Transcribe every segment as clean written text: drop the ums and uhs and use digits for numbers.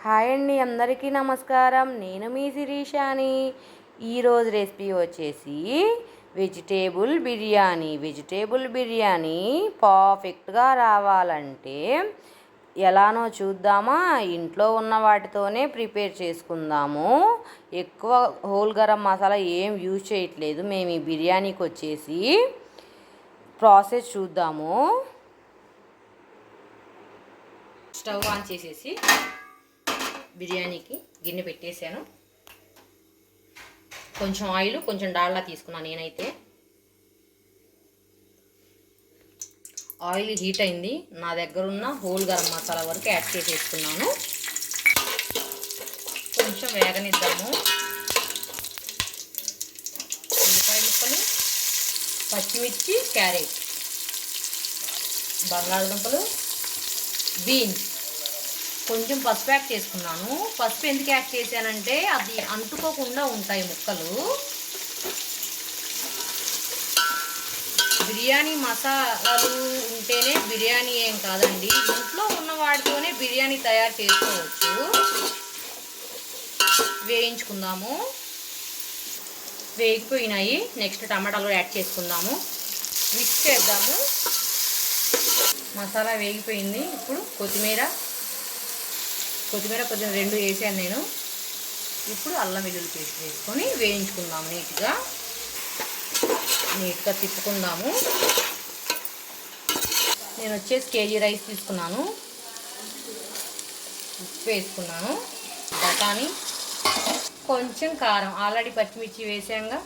Hi అండి, అందరికీ నమస్కారం. నేను మీ శిరీషాని. ఈరోజు రెసిపీ వచ్చేసి వెజిటేబుల్ బిర్యానీ పర్ఫెక్ట్గా రావాలంటే ఎలానో చూద్దామా. ఇంట్లో ఉన్న వాటితోనే ప్రిపేర్ చేసుకుందాము. ఎక్కువ హోల్ గరం మసాలా ఏం యూజ్ చేయట్లేదు మేము ఈ బిర్యానీకి వచ్చేసి. ప్రాసెస్ చూద్దాము. స్టవ్ ఆన్ చేసేసి బిర్యానీకి గిన్నె పెట్టేశాను. కొంచెం ఆయిల్, కొంచెం డాల్డా తీసుకున్నాను నేనైతే. ఆయిల్ హీట్ అయింది. నా దగ్గర ఉన్న హోల్ గరం మసాలా వరకు యాడ్ చేసేసుకున్నాను. కొంచెం వేగనిద్దాము. ఉల్లిపాయ ముక్కలు, పచ్చిమిర్చి, క్యారెట్, బంగాళదుంపలు, బీన్స్, కొంచెం పసుపు యాడ్ చేసుకున్నాను. పసుపు ఎందుకు యాడ్ చేశానంటే అది అంటుకోకుండా ఉంటాయి ముక్కలు. బిర్యానీ మసాలాలు ఉంటేనే బిర్యానీ ఏం కాదండి, ఇంట్లో ఉన్న వాటితోనే బిర్యానీ తయారు చేసుకోవచ్చు. వేయించుకుందాము. వేగిపోయినాయి. నెక్స్ట్ టమాటాలు యాడ్ చేసుకుందాము. మిక్స్ చేద్దాము. మసాలా వేగిపోయింది. ఇప్పుడు కొత్తిమీర కొంచెం 2 వేసాను నేను. ఇప్పుడు అల్లం వెల్లుల్లి పేస్ట్ వేసుకొని వేయించుకుందాము. నీట్గా తిప్పుకుందాము. నేను వచ్చేసి కేజీ రైస్ తీసుకున్నాను. ఉప్పు వేసుకున్నాను. బఠానీ, కొంచెం కారం, ఆల్రెడీ పచ్చిమిర్చి వేసాంగా.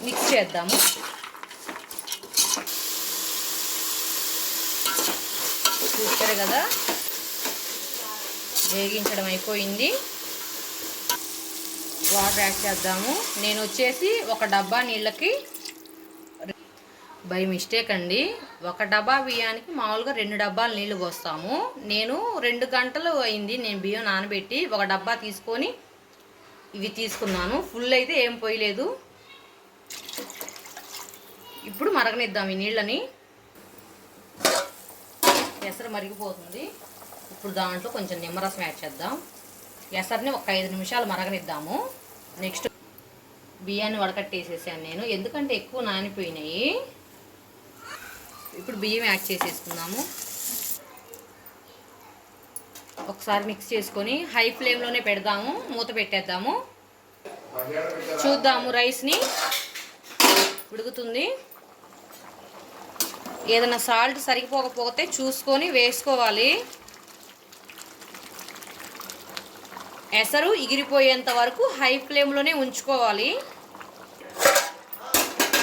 మిక్స్ చేద్దాము. చూస్తారు కదా, వేగించడం అయిపోయింది. వాటర్ యాడ్ చేద్దాము. నేను వచ్చేసి ఒక డబ్బా నీళ్ళకి, బై మిస్టేక్ అండి, ఒక డబ్బా బియ్యానికి మామూలుగా 2 డబ్బాలు నీళ్ళు పోస్తాము. నేను 2 గంటలు అయింది నేను బియ్యం నానబెట్టి ఒక డబ్బా తీసుకొని ఇవి తీసుకున్నాను. ఫుల్ అయితే ఏం పోయలేదు. ఇప్పుడు మరగనిద్దాం ఈ నీళ్ళని. ఎసరు మరిగిపోతుంది. ఇప్పుడు దాంట్లో కొంచెం నిమ్మరసం యాడ్ చేద్దాం. ఎసరిని ఒక 5 నిమిషాలు మరగనిద్దాము. నెక్స్ట్ బియ్యాన్ని వడకట్టేసేసాను నేను, ఎందుకంటే ఎక్కువ నానిపోయినాయి. ఇప్పుడు బియ్యం యాడ్ చేసేసుకుందాము. ఒకసారి మిక్స్ చేసుకొని హై ఫ్లేమ్లోనే పెడదాము. మూత పెట్టేద్దాము. చూద్దాము. రైస్ని ఉడుకుతుంది. ఏదైనా సాల్ట్ సరిపోకపోతే చూసుకొని వేసుకోవాలి. ఎసరు ఎగిరిపోయేంత వరకు హై ఫ్లేమ్లోనే ఉంచుకోవాలి.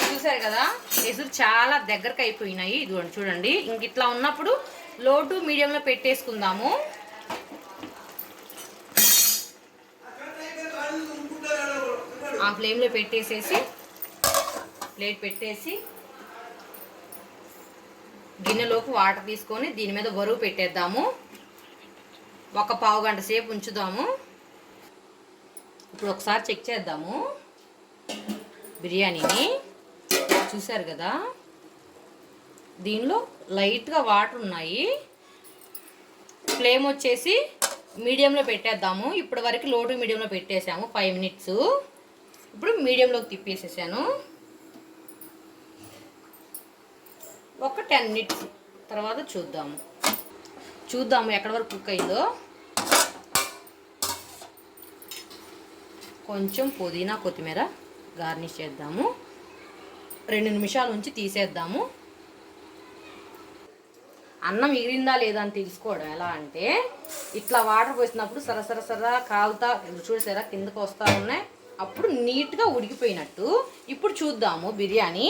చూసారు కదా, ఎసురు చాలా దగ్గరకు అయిపోయినాయి. ఇదిగోండి చూడండి. ఇంక ఇట్లా ఉన్నప్పుడు లో టు మీడియంలో పెట్టేసుకుందాము. ఆ ఫ్లేమ్లో పెట్టేసేసి ప్లేట్ పెట్టేసి గిన్నెలోకి వాటర్ తీసుకొని దీని మీద బరువు పెట్టేద్దాము. ఒక పావు గంట సేపు ఉంచుదాము. ఇప్పుడు ఒకసారి చెక్ చేద్దాము బిర్యానీని. చూసారు కదా, దీనిలో లైట్గా వాటర్ ఉన్నాయి. ఫ్లేమ్ వచ్చేసి మీడియంలో పెట్టేద్దాము. ఇప్పటి వరకు లో టు మీడియంలో పెట్టేసాము 5 మినిట్స్. ఇప్పుడు మీడియంలోకి తిప్పేసేసాను. ఒక 10 మినిట్స్ తర్వాత చూద్దాము ఎక్కడి వరకు కుక్ అయిందో. కొంచెం పుదీనా, కొత్తిమీర గార్నిష్ చేద్దాము. 2 నిమిషాల నుంచి తీసేద్దాము. అన్నం ఎగిరిందా లేదా అని తెలుసుకోవడం ఎలా అంటే, ఇట్లా వాటర్ పోసినప్పుడు సరసర కాలుతా చూసారా కిందకు వస్తూ ఉన్నాయి. అప్పుడు నీట్గా ఉడికిపోయినట్టు. ఇప్పుడు చూద్దాము బిర్యానీ.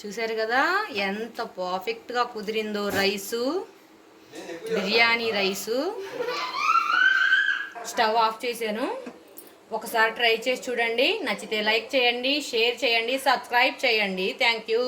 చూసారు కదా ఎంత పర్ఫెక్ట్గా కుదిరిందో rice, biryani rice. Stove off చేశాను. ఒకసారి ట్రై చేసి చూడండి. నచ్చితే లైక్ చేయండి, షేర్ చేయండి, సబ్స్క్రైబ్ చేయండి. Thank you.